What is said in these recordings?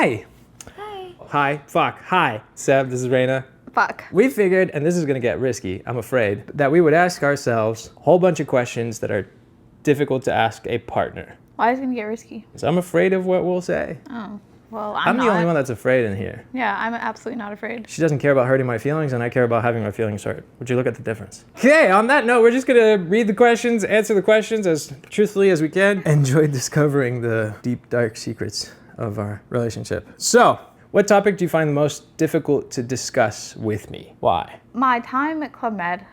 Hi. Hi. Hi. Fuck. Hi. Seb, this is Raina. Fuck. We figured, and this is going to get risky, I'm afraid, that we would ask ourselves a whole bunch of questions that are difficult to ask a partner. Why is it gonna get risky? So I'm afraid of what we'll say. Oh, well, I'm not. the only one that's afraid in here. Yeah, I'm absolutely not afraid. She doesn't care about hurting my feelings, and I care about having my feelings hurt. Would you look at the difference? Okay, on that note, we're just gonna read the questions, answer the questions as truthfully as we can. Enjoy discovering the deep, dark secrets of our relationship. So, what topic do you find the most difficult to discuss with me? Why? My time at Club Med.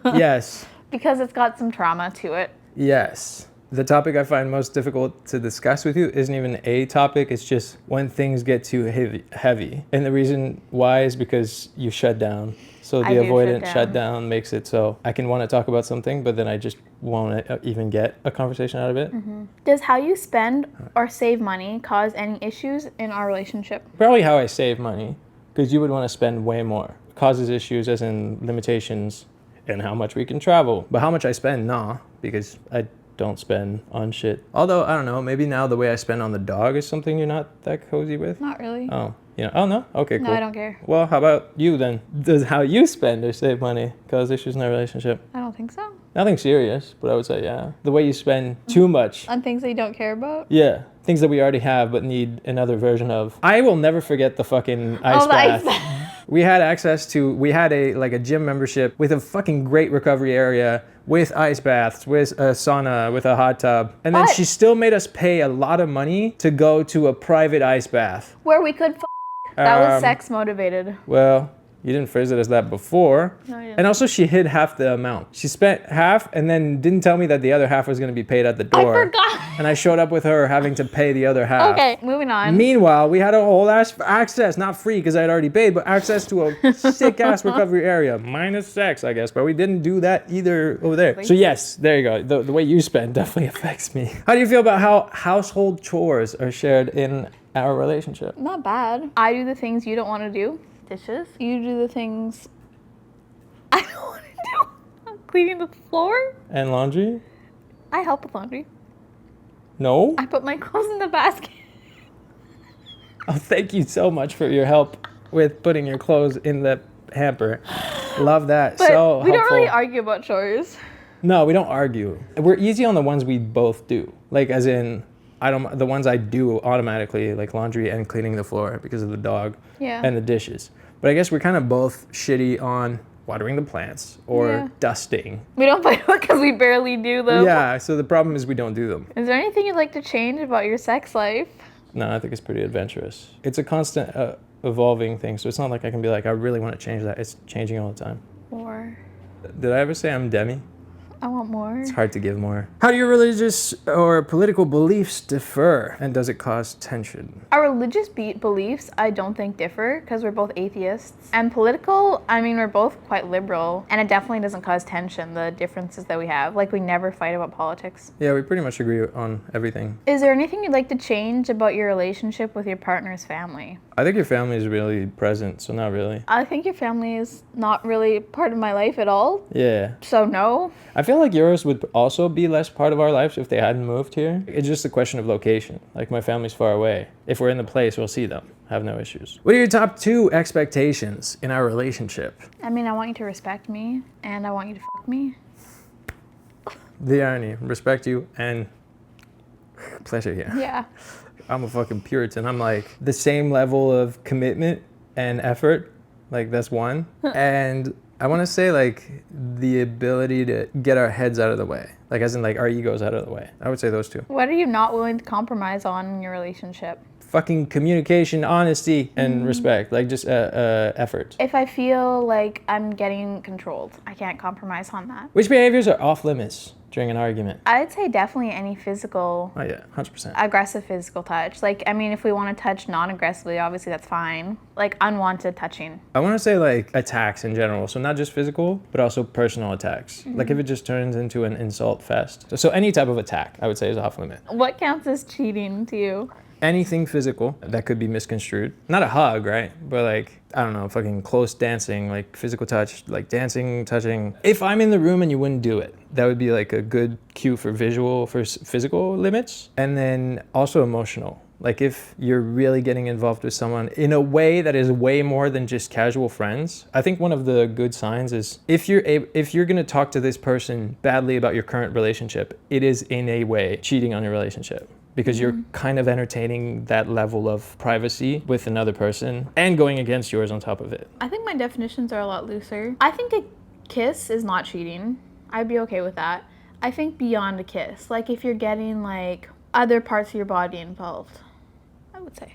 Yes. Because it's got some trauma to it. Yes. The topic I find most difficult to discuss with you isn't even a topic, it's just when things get too heavy. And the reason why is because you shut down. So the avoidant shutdown makes it so I can want to talk about something, but then I just won't even get a conversation out of it. Mm-hmm. Does how you spend or save money cause any issues in our relationship? Probably how I save money, because you would want to spend way more. Causes issues as in limitations and how much we can travel. But how much I spend, nah, because I don't spend on shit. Although, I don't know, maybe now the way I spend on the dog is something you're not that cozy with? Not really. Oh, oh no? Okay, cool. No, I don't care. Well, how about you then? Does how you spend or save money cause issues in our relationship? I don't think so. Nothing serious, but I would say, yeah. The way you spend too much. On things that you don't care about? Yeah, things that we already have but need another version of. I will never forget the fucking ice bath. We had a gym membership with a fucking great recovery area, with ice baths, with a sauna, with a hot tub. And then she still made us pay a lot of money to go to a private ice bath. Where we could That was sex motivated. Well, you didn't phrase it as that before. No, I didn't. And also she hid half the amount. She spent half and then didn't tell me that the other half was going to be paid at the door. I forgot. And I showed up with her having to pay the other half. Okay, moving on. Meanwhile, we had a whole access, not free because I had already paid, but access to a sick ass recovery area, minus sex, I guess. But we didn't do that either over there. So yes, there you go. The way you spend definitely affects me. How do you feel about how household chores are shared in our relationship? Not bad. I do the things you don't want to do. Dishes. You do the things I don't want to do. Cleaning the floor. And laundry? I help with laundry. No? I put my clothes in the basket. Oh, thank you so much for your help with putting your clothes in the hamper. Love that. But so we helpful. don't really argue about chores. No, we don't argue. We're easy on the ones we both do. Like as in, the ones I do automatically, like laundry and cleaning the floor because of the dog and the dishes. But I guess we're kind of both shitty on watering the plants or dusting. We don't fight because we barely do them. Yeah, so the problem is we don't do them. Is there anything you'd like to change about your sex life? No, I think it's pretty adventurous. It's a constant evolving thing, so it's not like I can be like, I really want to change that. It's changing all the time. Or Did I ever say I'm Demi? I want more. It's hard to give more. How do your religious or political beliefs differ, and does it cause tension? Our religious beliefs, I don't think differ because we're both atheists. And political, I mean, we're both quite liberal, and it definitely doesn't cause tension, the differences that we have. Like, we never fight about politics. Yeah, we pretty much agree on everything. Is there anything you'd like to change about your relationship with your partner's family? I think your family is really present, so not really. I think your family is not really part of my life at all. Yeah. So no. I feel like yours would also be less part of our lives if they hadn't moved here. It's just a question of location. Like my family's far away. If we're in the place, we'll see them. Have no issues. What are your top 2 expectations in our relationship? I mean, I want you to respect me, and I want you to fuck me. The irony. Respect you and pleasure here. Yeah. I'm a fucking Puritan. I'm like the same level of commitment and effort. Like that's one. And I want to say like the ability to get our heads out of the way. Like as in like our egos out of the way. I would say those 2. What are you not willing to compromise on in your relationship? Fucking communication, honesty, and respect. Like just effort. If I feel like I'm getting controlled, I can't compromise on that. Which behaviors are off limits during an argument? I'd say definitely any physical, Oh yeah, 100%. aggressive physical touch. Like, I mean, if we want to touch non-aggressively, obviously that's fine. Like unwanted touching. I want to say like attacks in general. So not just physical, but also personal attacks. Like if it just turns into an insult fest. So any type of attack, I would say is off limit. What counts as cheating to you? Anything physical that could be misconstrued. Not a hug, right? But like, I don't know, fucking close dancing, like physical touch, like dancing, touching. If I'm in the room and you wouldn't do it, that would be like a good cue for physical limits. And then also emotional. Like if you're really getting involved with someone in a way that is way more than just casual friends, I think one of the good signs is if you're going to talk to this person badly about your current relationship, it is in a way cheating on your relationship. Because you're kind of entertaining that level of privacy with another person and going against yours on top of it. I think my definitions are a lot looser. I think a kiss is not cheating. I'd be okay with that. I think beyond a kiss, like if you're getting like other parts of your body involved, I would say.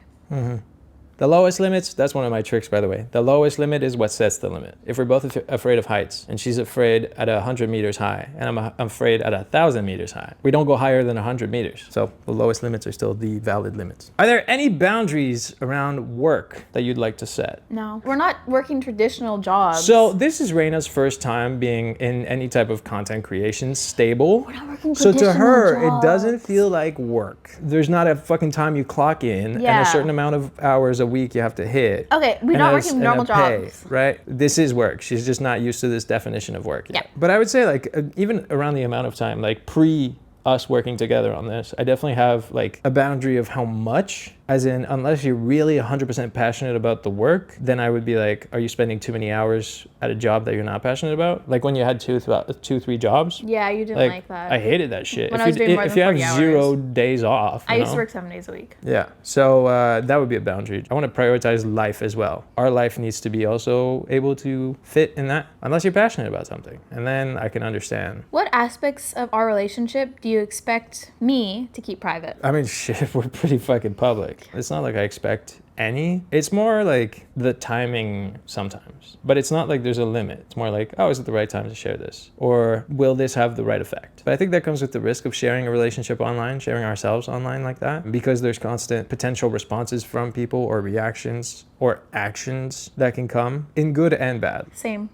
The lowest limits, that's one of my tricks, by the way. The lowest limit is what sets the limit. If we're both afraid of heights, and she's afraid at 100 meters high, and I'm afraid at 1,000 meters high, we don't go higher than 100 meters. So the lowest limits are still the valid limits. Are there any boundaries around work that you'd like to set? No, we're not working traditional jobs. So this is Reina's first time being in any type of content creation stable. We're not working So traditional to her, jobs. it doesn't feel like work. There's not a fucking time you clock in and a certain amount of hours a week you have to hit. Okay, we're not working normal jobs. Right? This is work. She's just not used to this definition of work yet. Yeah. But I would say like even around the amount of time, like pre us working together on this, I definitely have like a boundary of how much, as in unless you're really 100% passionate about the work, then I would be like, are you spending too many hours at a job that you're not passionate about? Like when you had 3 jobs. Yeah, you didn't like that. I hated that shit. When I was doing more if than you have 40 hours. 0 days off. I you used to know? work 7 days a week. Yeah, so that would be a boundary. I want to prioritize life as well. Our life needs to be also able to fit in that, unless you're passionate about something. And then I can understand. What aspects of our relationship do you expect me to keep private? I mean, shit, we're pretty fucking public. It's not like I expect any. It's more like the timing sometimes. But it's not like there's a limit. It's more like, oh, is it the right time to share this? Or will this have the right effect? But I think that comes with the risk of sharing a relationship online, sharing ourselves online like that, because there's constant potential responses from people or reactions or actions that can come in good and bad. Same.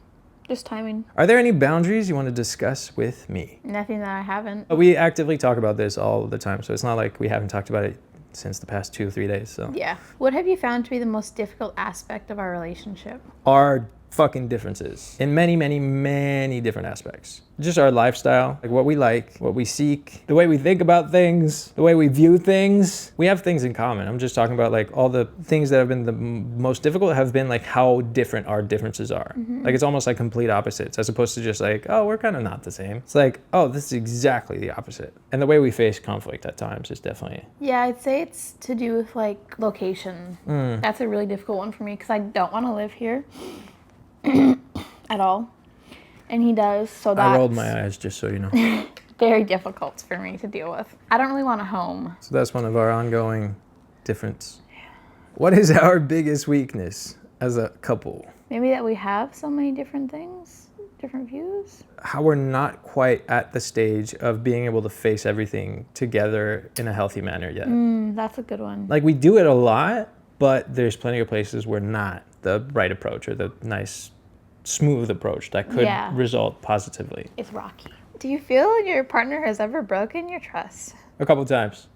Just timing. Are there any boundaries you want to discuss with me? Nothing that I haven't. We actively talk about this all the time, so it's not like we haven't talked about it since the past 2 or 3 days. So Yeah. What have you found to be the most difficult aspect of our relationship? our fucking differences in many, many, many different aspects. Just our lifestyle, like what we like, what we seek, the way we think about things, the way we view things. We have things in common. I'm just talking about like all the things that have been the most difficult have been like how different our differences are. Like it's almost like complete opposites as opposed to just like, oh, we're kind of not the same. It's like, oh, this is exactly the opposite. And the way we face conflict at times is definitely. Yeah, I'd say it's to do with like location. That's a really difficult one for me because I don't want to live here at all. And he does, so that's I rolled my eyes just so you know. very difficult for me to deal with. I don't really want a home. So that's one of our ongoing difference. What is our biggest weakness as a couple? Maybe that we have so many different things, different views. How we're not quite at the stage of being able to face everything together in a healthy manner yet. That's a good one. Like we do it a lot, but there's plenty of places where not the right approach or the nice, smooth approach that could result positively. It's rocky. Do you feel your partner has ever broken your trust? A couple times,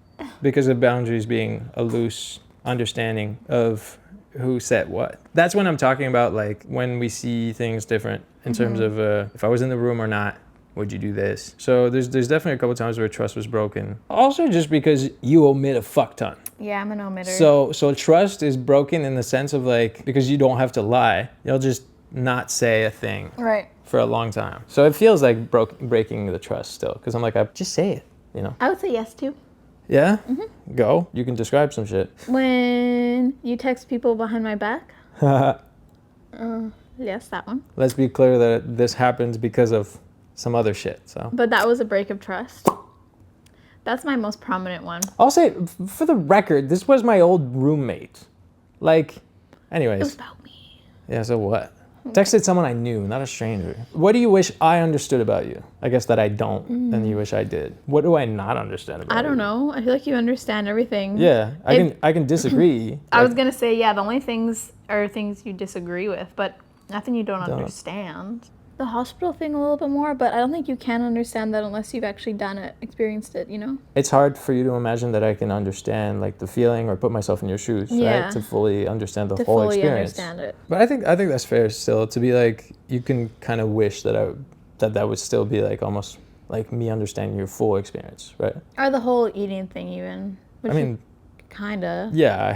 because of boundaries being a loose understanding of who said what. That's when I'm talking about like when we see things different in terms of if I was in the room or not, would you do this? So there's definitely a couple times where trust was broken. Also just because you omit a fuck ton. Yeah, I'm an omitter. So trust is broken in the sense of like, because you don't have to lie, you'll just not say a thing Right. for a long time. So it feels like breaking the trust still, because I'm like, I just say it, you know? I would say yes too. Yeah? Go. You can describe some shit. When you text people behind my back? Yes, that one. Let's be clear that this happens because of some other shit, so. But that was a break of trust. That's my most prominent one. I'll say, for the record, this was my old roommate. Like, anyways. It was about me. Yeah, so what? Texted someone I knew, not a stranger. What do you wish I understood about you? I guess that I don't, and you wish I did. What do I not understand about you? I don't know. I feel like you understand everything. Yeah, I can disagree. I was gonna say, yeah, the only things are things you disagree with, but nothing you don't understand. The hospital thing a little bit more, but I don't think you can understand that unless you've actually done it, experienced it, you know? It's hard for you to imagine that I can understand like the feeling or put myself in your shoes, right? To fully understand the whole experience. Understand it. But I think that's fair still, to be like, you can kind of wish that that would still be like almost like me understanding your full experience, right? Or the whole eating thing even. I mean, Kinda. Yeah, I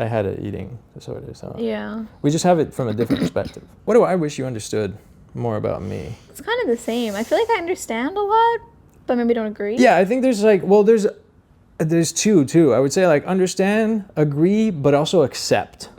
had an eating disorder, so Yeah. we just have it from a different perspective. What do I wish you understood more about me? It's kind of the same. I feel like I understand a lot, but maybe don't agree. Yeah, I think there's like, well, there's two too. I would say like understand, agree, but also accept.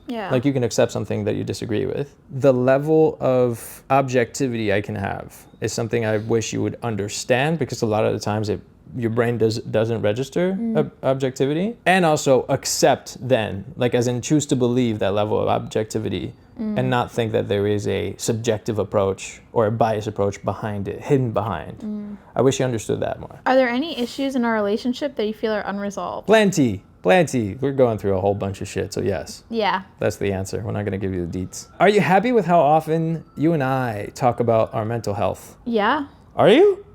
Yeah. Like you can accept something that you disagree with. The level of objectivity I can have is something I wish you would understand, because a lot of the times your brain doesn't register objectivity. And also accept then, like as in choose to believe that level of objectivity and not think that there is a subjective approach or a biased approach behind it, hidden behind. I wish you understood that more. Are there any issues in our relationship that you feel are unresolved? Plenty. We're going through a whole bunch of shit, so yes. Yeah. That's the answer. We're not going to give you the deets. Are you happy with how often you and I talk about our mental health? Yeah. Are you?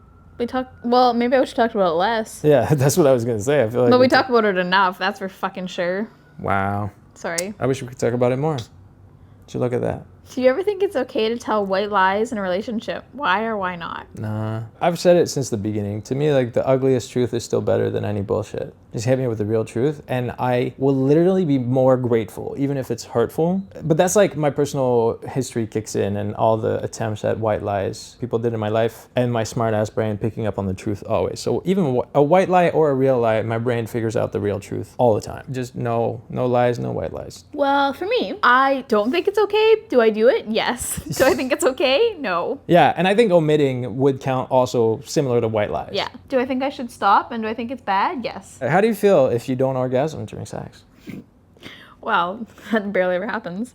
Well, maybe I should talk about it less. Yeah, that's what I was going to say. I feel like But we talk about it enough, that's for fucking sure. Wow. Sorry. I wish we could talk about it more. Would you look at that? Do you ever think it's okay to tell white lies in a relationship? Why or why not? Nah. I've said it since the beginning. To me, like, the ugliest truth is still better than any bullshit. Just hit me with the real truth, and I will literally be more grateful, even if it's hurtful. But that's like my personal history kicks in, and all the attempts at white lies people did in my life, and my smart-ass brain picking up on the truth always. So even a white lie or a real lie, my brain figures out the real truth all the time. Just no lies, no white lies. Well, for me, I don't think it's okay. Do I do it? Yes. Do I think it's okay? No. Yeah, and I think omitting would count also similar to white lies. Yeah. Do I think I should stop, and do I think it's bad? Yes. How do you feel if you don't orgasm during sex? Well, that barely ever happens.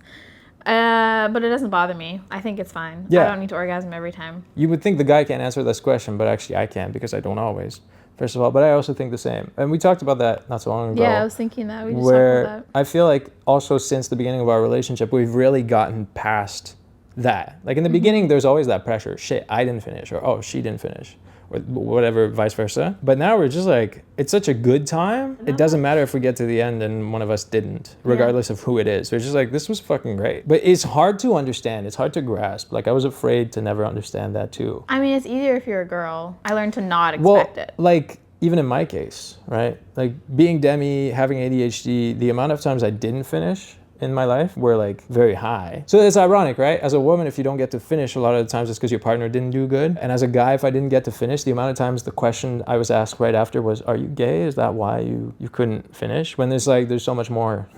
But it doesn't bother me. I think it's fine. Yeah. I don't need to orgasm every time. You would think the guy can't answer this question, but actually I can, because I don't always, first of all. But I also think the same. And we talked about that not so long ago. Yeah, I was thinking that. We just where talked about that. I feel like also since the beginning of our relationship, we've really gotten past that. Like in the beginning, there's always that pressure. Shit, I didn't finish, or oh, she didn't finish, or whatever, vice versa. But now we're just like, it's such a good time. It doesn't matter if we get to the end and one of us didn't, regardless of who it is. We're just like, this was fucking great. But it's hard to understand. It's hard to grasp. Like I was afraid to never understand that too. I mean, it's easier if you're a girl. I learned to not expect it. Like even in my case, right? Like being Demi, having ADHD, the amount of times I didn't finish in my life were like very high. So it's ironic, right? As a woman, if you don't get to finish, a lot of the times it's because your partner didn't do good. And as a guy, if I didn't get to finish, the amount of times the question I was asked right after was, are you gay? Is that why you couldn't finish? When there's so much more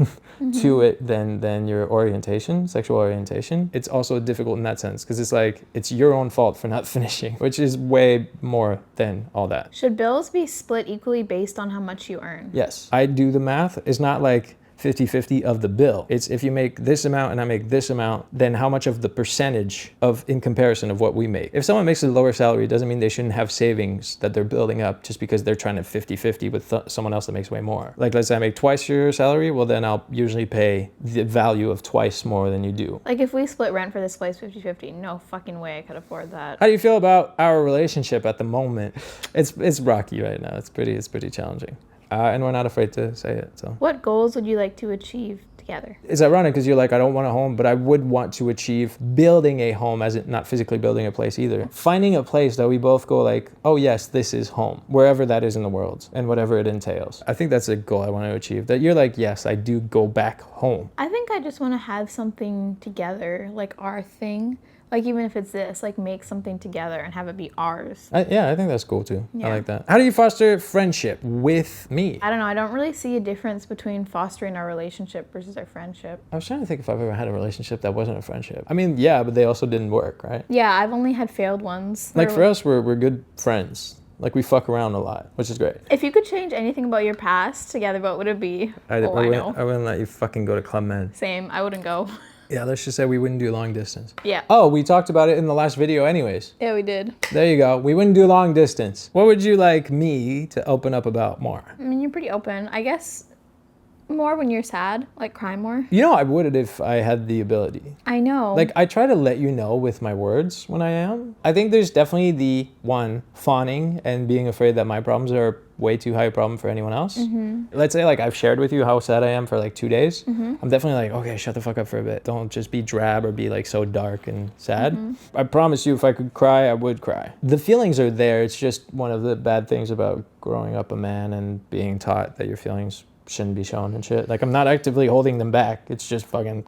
to it than your orientation, sexual orientation. It's also difficult in that sense, because it's like, it's your own fault for not finishing, which is way more than all that. Should bills be split equally based on how much you earn? Yes. I do the math. It's not like 50-50 of the bill. It's if you make this amount and I make this amount, then how much of the percentage of in comparison of what we make. If someone makes a lower salary, it doesn't mean they shouldn't have savings that they're building up just because they're trying to 50-50 with someone else that makes way more. Like let's say I make twice your salary, well then I'll usually pay the value of twice more than you do. Like if we split rent for this place 50-50, no fucking way I could afford that. How do you feel about our relationship at the moment? It's rocky right now. It's pretty challenging. And we're not afraid to say it. So, what goals would you like to achieve together? It's ironic because you're like, I don't want a home, but I would want to achieve building a home, as in not physically building a place either. Finding a place that we both go like, oh yes, this is home, wherever that is in the world and whatever it entails. I think that's a goal I want to achieve. That you're like, yes, I do go back home. I think I just want to have something together, like our thing. Like even if it's this, like make something together and have it be ours. Yeah, I think that's cool too. Yeah. I like that. How do you foster friendship with me? I don't know. I don't really see a difference between fostering our relationship versus our friendship. I was trying to think if I've ever had a relationship that wasn't a friendship. I mean, yeah, but they also didn't work, right? Yeah, I've only had failed ones. Like for us, we're good friends. Like we fuck around a lot, which is great. If you could change anything about your past together, what would it be? I wouldn't let you fucking go to Club Med. Same. I wouldn't go. Yeah, let's just say we wouldn't do long distance. Yeah. Oh, we talked about it in the last video anyways. Yeah, we did. There you go. We wouldn't do long distance. What would you like me to open up about more? I mean, you're pretty open. I guess more when you're sad, like cry more. You know I would if I had the ability. I know. Like I try to let you know with my words when I am. I think there's definitely the one fawning and being afraid that my problems are way too high a problem for anyone else. Mm-hmm. Let's say like I've shared with you how sad I am for like 2 days. Mm-hmm. I'm definitely like, okay, shut the fuck up for a bit. Don't just be drab or be like so dark and sad. Mm-hmm. I promise you if I could cry, I would cry. The feelings are there. It's just one of the bad things about growing up a man and being taught that your feelings shouldn't be shown and shit. Like, I'm not actively holding them back. It's just fucking...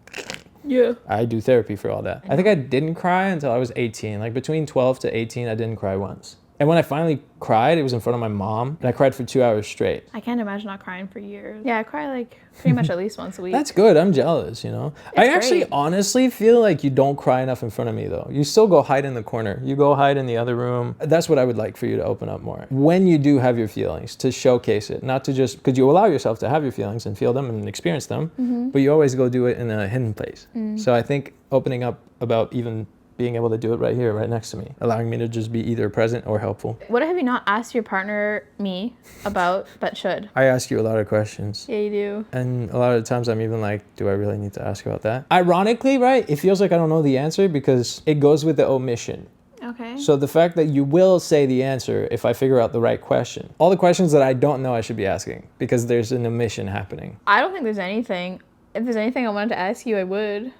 Yeah. I do therapy for all that. I think I didn't cry until I was 18. Like, between 12 to 18, I didn't cry once. And when I finally cried, it was in front of my mom, and I cried for 2 hours straight. I can't imagine not crying for years. Yeah, I cry like pretty much at least once a week. That's good. I'm jealous, you know? I actually great. honestly feel like you don't cry enough in front of me, though. You still go hide in the corner. You go hide in the other room. That's what I would like for you to open up more. When you do have your feelings, to showcase it. Not to just, because you allow yourself to have your feelings and feel them and experience them, but you always go do it in a hidden place. So I think opening up about even being able to do it right here, right next to me, allowing me to just be either present or helpful. What have you not asked your partner, me, about, but should? I ask you a lot of questions. Yeah, you do. And a lot of the times I'm even like, do I really need to ask about that? Ironically, right, it feels like I don't know the answer because it goes with the omission. Okay. So the fact that you will say the answer if I figure out the right question. All the questions that I don't know I should be asking because there's an omission happening. I don't think there's anything. If there's anything I wanted to ask you, I would.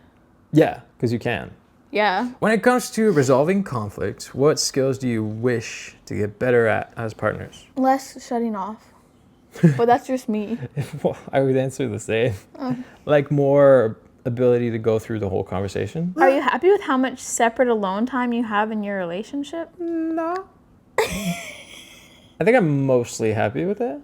Yeah, because you can. Yeah. When it comes to resolving conflict, what skills do you wish to get better at as partners? Less shutting off. But that's just me. Well, I would answer the same. Like more ability to go through the whole conversation. Are you happy with how much separate alone time you have in your relationship? No. I think I'm mostly happy with it.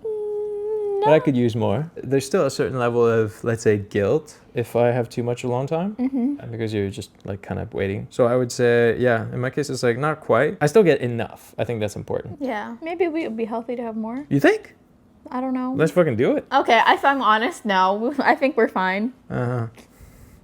But I could use more. There's still a certain level of, let's say, guilt if I have too much alone time. Because you're just like kind of waiting. So I would say, yeah, in my case, it's like not quite. I still get enough. I think that's important. Yeah. Maybe it would be healthy to have more. You think? I don't know. Let's fucking do it. Okay, if I'm honest, no. I think we're fine. Uh-huh.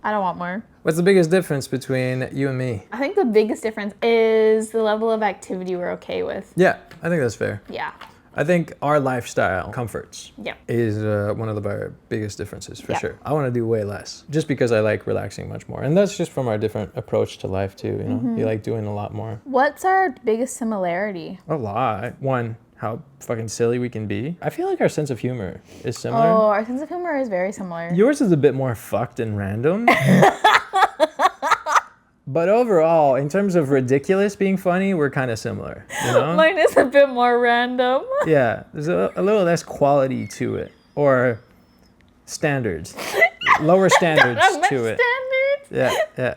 I don't want more. What's the biggest difference between you and me? I think the biggest difference is the level of activity we're okay with. Yeah, I think that's fair. Yeah. I think our lifestyle comforts Yeah. is one of our biggest differences for Yeah. sure. I want to do way less just because I like relaxing much more. And that's just from our different approach to life too, you know? You like doing a lot more. What's our biggest similarity? A lot. One, how fucking silly we can be. I feel like our sense of humor is similar. Oh, our sense of humor is very similar. Yours is a bit more fucked and random. But overall, in terms of ridiculous being funny, we're kind of similar, you know? Mine is a bit more random. Yeah, there's a little less quality to it. Or standards. Lower standards to it. Standards. Yeah.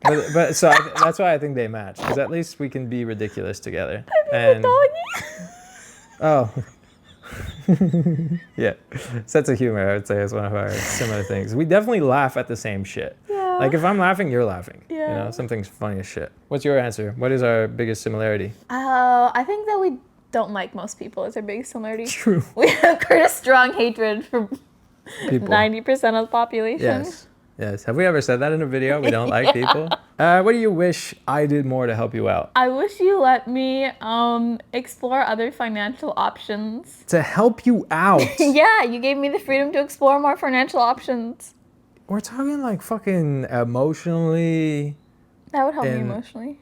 But so that's why I think they match. Because at least we can be ridiculous together. And oh. Yeah. Sense of humor, I would say, is one of our similar things. We definitely laugh at the same shit. Yeah. Like if I'm laughing, you're laughing. Yeah. You know, something's funny as shit. What's your answer? What is our biggest similarity? I think that we don't like most people is our biggest similarity. True. We have quite a strong hatred for People. 90% of the population. Yes. Have we ever said that in a video? We don't like people? What do you wish I did more to help you out? I wish you let me explore other financial options. To help you out? Yeah, you gave me the freedom to explore more financial options. We're talking like fucking emotionally. That would help me And- emotionally.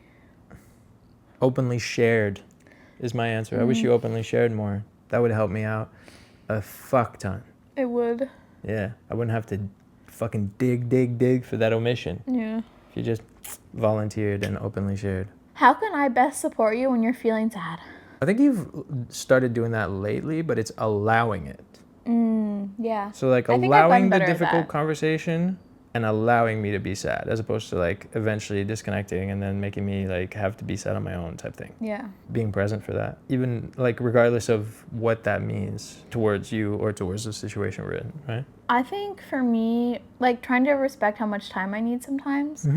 Openly shared is my answer. I wish you openly shared more. That would help me out a fuck ton. It would. Yeah, I wouldn't have to fucking dig for that omission. Yeah. If you just volunteered and openly shared. How can I best support you when you're feeling sad? I think you've started doing that lately, but it's allowing it. Yeah. So like I think I've allowing gotten the better at difficult that. conversation and allowing me to be sad, as opposed to like eventually disconnecting and then making me like have to be sad on my own type thing. Yeah. Being present for that, even like regardless of what that means towards you or towards the situation we're in, right? I think for me, like trying to respect how much time I need sometimes.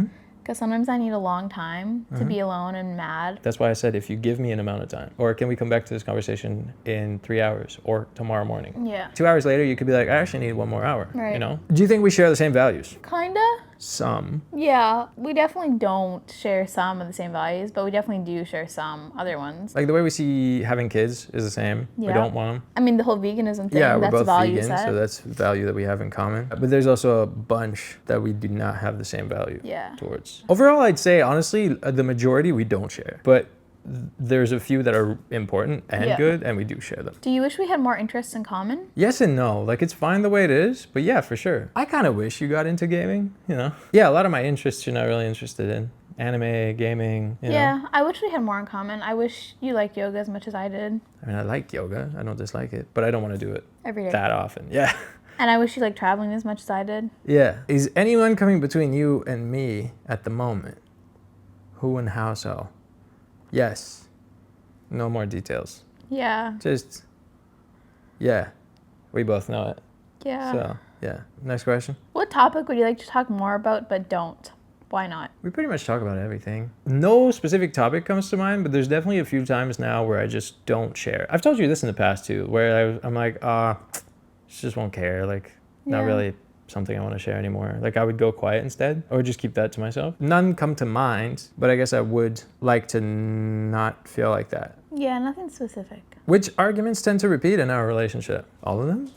Because sometimes I need a long time to be alone and mad. That's why I said if you give me an amount of time, or can we come back to this conversation in 3 hours or tomorrow morning? Yeah. 2 hours later, you could be like, I actually need 1 more hour. Right. You know? Do you think we share the same values? Kinda. Some. Yeah. We definitely don't share some of the same values, but we definitely do share some other ones. Like the way we see having kids is the same. We Yeah. don't want them. I mean, the whole veganism thing, Yeah, we're that's a both value vegan, set. so that's value that we have in common. But there's also a bunch that we do not have the same value Yeah. towards. Overall, I'd say, honestly, the majority we don't share. But there's a few that are important and Yeah. good, and we do share them. Do you wish we had more interests in common? Yes and no. Like, it's fine the way it is, but yeah, for sure. I kind of wish you got into gaming, you know? Yeah, a lot of my interests you're not really interested in. anime, gaming, you know. Yeah, I wish we had more in common. I wish you liked yoga as much as I did. I mean, I like yoga. I don't dislike it, but I don't want to do it Every day. that often. Yeah. And I wish you liked traveling as much as I did. Yeah. Is anyone coming between you and me at the moment? Who and how so? Yes. No more details. Yeah. Just, yeah. We both know it. Yeah. So, yeah. Next question. What topic would you like to talk more about but don't? Why not? We pretty much talk about everything. No specific topic comes to mind, but there's definitely a few times now where I just don't share. I've told you this in the past too, where I'm like, just won't care. Like, not really something I want to share anymore. Like, I would go quiet instead, or just keep that to myself. None come to mind, but I guess I would like to not feel like that. Yeah, nothing specific. Which arguments tend to repeat in our relationship? All of them?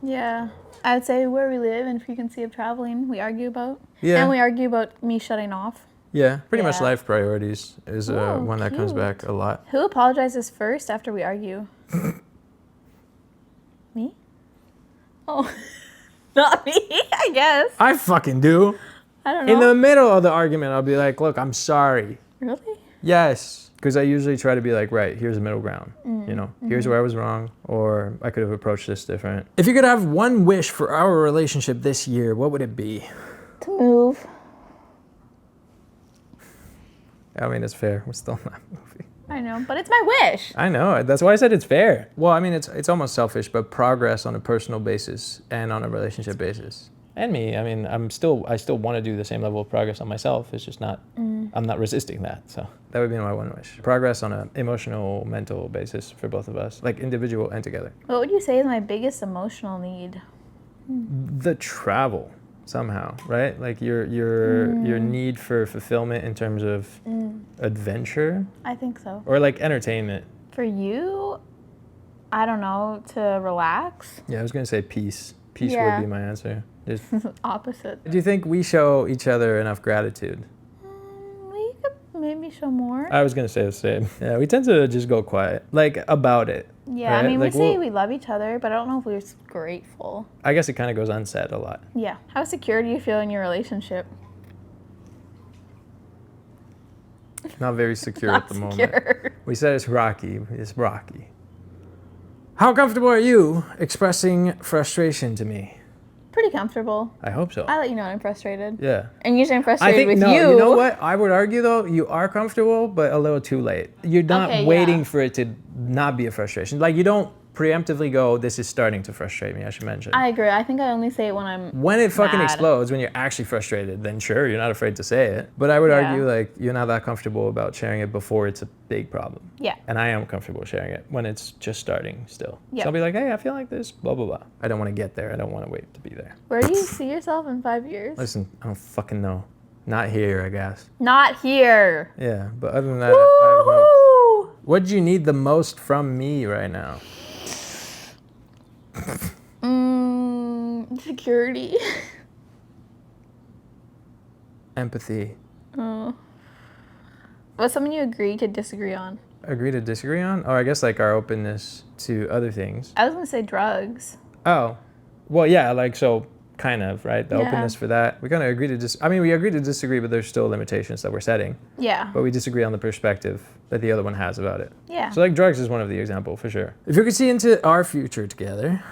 Yeah. I'd say where we live and frequency of traveling, we argue about. Yeah. And we argue about me shutting off. Yeah, pretty much Yeah. life priorities is Ooh, one that comes cute. back a lot. Who apologizes first after we argue? Me? Oh, not me, I guess. I fucking do. I don't know. In the middle of the argument, I'll be like, look, I'm sorry. Really? Yes. Because I usually try to be like, right, here's the middle ground. You know, here's where I was wrong, or I could have approached this different. If you could have one wish for our relationship this year, what would it be? To move. I mean, it's fair. We're still not moving. I know, but it's my wish. I know. That's why I said it's fair. Well, I mean, it's almost selfish, but progress on a personal basis and on a relationship basis. And me, I mean, I still want to do the same level of progress on myself. It's just not, I'm not resisting that. So that would be my one wish. Progress on an emotional, mental basis for both of us, like individual and together. What would you say is my biggest emotional need? The travel somehow, right? Like your need for fulfillment in terms of adventure. I think so. Or like entertainment. For you, I don't know, to relax. Yeah, I was gonna say peace. Peace Yeah. would be my answer. Opposite. Do you think we show each other enough gratitude? We could maybe show more. I was gonna say the same. Yeah, we tend to just go quiet, like about it. Yeah, right? I mean, Like, we say we love each other, but I don't know if we're grateful. I guess it kind of goes unsaid a lot. Yeah. How secure do you feel in your relationship? Not very secure Not at the moment. secure. We said it's rocky. It's rocky. How comfortable are you expressing frustration to me? Pretty comfortable. I hope so. I let you know when I'm frustrated. Yeah. And usually I'm I frustrated think with no. you. You know what? I would argue though, you are comfortable, but a little too late. You're not Okay, waiting yeah. for it to not be a frustration. Like you don't preemptively go, this is starting to frustrate me. I should mention. I agree. I think I only say it when I'm When it fucking mad. explodes, when you're actually frustrated, then sure, you're not afraid to say it. But I would Yeah. argue like you're not that comfortable about sharing it before it's a big problem. Yeah. And I am comfortable sharing it when it's just starting still. Yeah. So I'll be like, hey, I feel like this, blah, blah, blah. I don't want to get there. I don't want to wait to be there. Where do you see yourself in 5 years? Listen, I don't fucking know. Not here, I guess. Not here. Yeah, but other than that, I have no... Woo! What do you need the most from me right now? Security. Empathy. Oh. What's something you agree to disagree on? Agree to disagree on? Oh, I guess like our openness to other things. I was gonna say drugs. Oh, well, yeah, like so, kind of, right? The Yeah. openness for that. We kind of agree to we agree to disagree, but there's still limitations that we're setting. Yeah. But we disagree on the perspective that the other one has about it. Yeah. So like drugs is one of the example for sure. If you could see into our future together,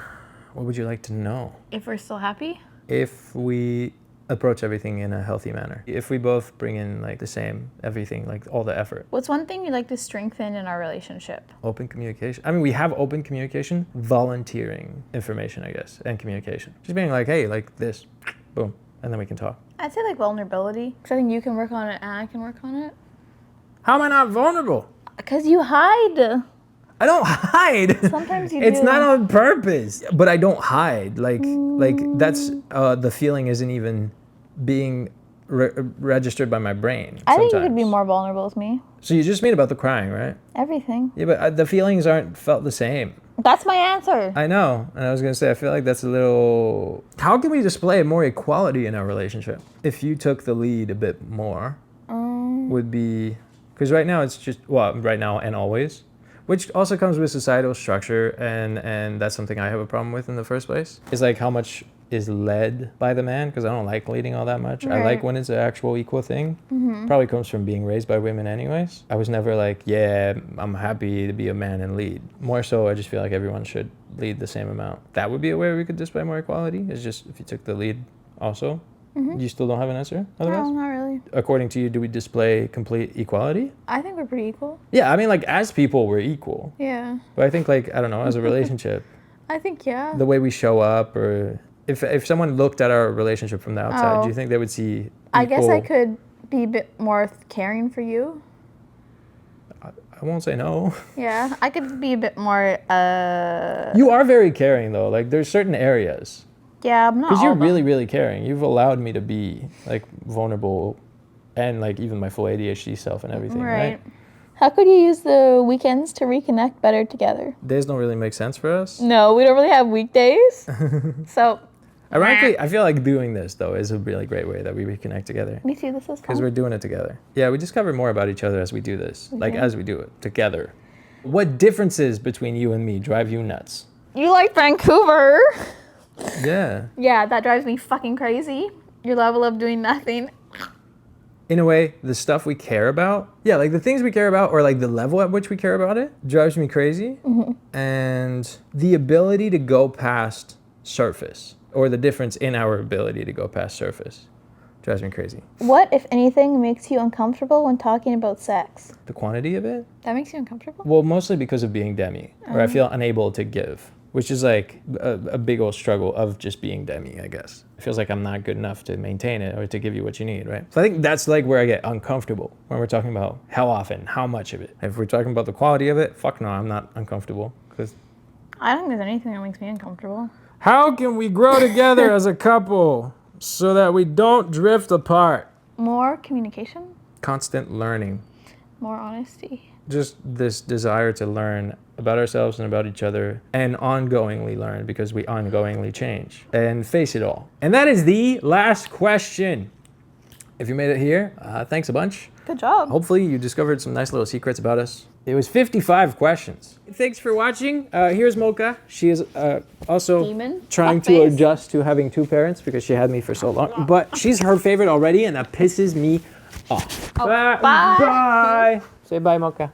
what would you like to know? If we're still happy? If we approach everything in a healthy manner. If we both bring in like the same everything, like all the effort. What's one thing you'd like to strengthen in our relationship? Open communication. I mean, we have open communication, volunteering information, I guess, and communication. Just being like, hey, like this, boom, and then we can talk. I'd say like vulnerability. Because I think you can work on it and I can work on it. How am I not vulnerable? Because you hide. I don't hide. Sometimes you It's do. not on purpose. But I don't hide. Like that's the feeling isn't even being registered by my brain. I think you could sometimes. be more vulnerable with me. So you just mean about the crying, right? Everything. Yeah, but the feelings aren't felt the same. That's my answer. I know, and I was gonna say I feel like that's a little. How can we display more equality in our relationship? If you took the lead a bit more, would be because right now it's just right now and always. Which also comes with societal structure, and that's something I have a problem with in the first place. Is like how much is led by the man, because I don't like leading all that much. Right. I like when it's an actual equal thing. Probably comes from being raised by women anyways. I was never like, yeah, I'm happy to be a man and lead. More so, I just feel like everyone should lead the same amount. That would be a way we could display more equality, is just if you took the lead also. You still don't have an answer otherwise? No, not really. According to you, do we display complete equality? I think we're pretty equal. Yeah, I mean, like, as people, we're equal. Yeah. But I think, like, I don't know, as a relationship, I think, yeah. the way we show up, or if someone looked at our relationship from the outside, do you think they would see equal? I guess I could be a bit more caring for you. I won't say no. Yeah, I could be a bit more, You are very caring, though. Like, there's certain areas. Yeah, I'm not Because you're all really, about- really caring. You've allowed me to be, like, vulnerable and, like, even my full ADHD self and everything, right? How could you use the weekends to reconnect better together? Days don't really make sense for us. No, we don't really have weekdays. So, Ironically, I feel like doing this, though, is a really great way that we reconnect together. me too, this is Because fun. we're doing it together. Yeah, we discover more about each other as we do this. Like, as we do it together. What differences between you and me drive you nuts? You like Vancouver. Yeah. Yeah, that drives me fucking crazy. Your level of doing nothing. In a way, the stuff we care about, yeah, like the things we care about, or like the level at which we care about it, drives me crazy. And the ability to go past surface, or the difference in our ability to go past surface, drives me crazy. What, if anything, makes you uncomfortable when talking about sex? The quantity of it? That makes you uncomfortable? Well, mostly because of being demi, where I feel unable to give, which is like a big old struggle of just being demi, I guess. It feels like I'm not good enough to maintain it or to give you what you need, right? So I think that's like where I get uncomfortable when we're talking about how often, how much of it. If we're talking about the quality of it, fuck no, I'm not uncomfortable. Because I don't think there's anything that makes me uncomfortable. how can we grow together as a couple so that we don't drift apart? More communication, Constant learning. more honesty. Just this desire to learn about ourselves and about each other, and ongoingly learn, because we ongoingly change and face it all. And that is the last question. If you made it here, thanks a bunch. Good job. Hopefully you discovered some nice little secrets about us. It was 55 questions. Thanks for watching. Here's Mocha. She is also Demon. trying to Fuckface. adjust to having two parents because she had me for so long. But she's her favorite already, and that pisses me off. Oh, bye. Bye. Say bye, Mocha.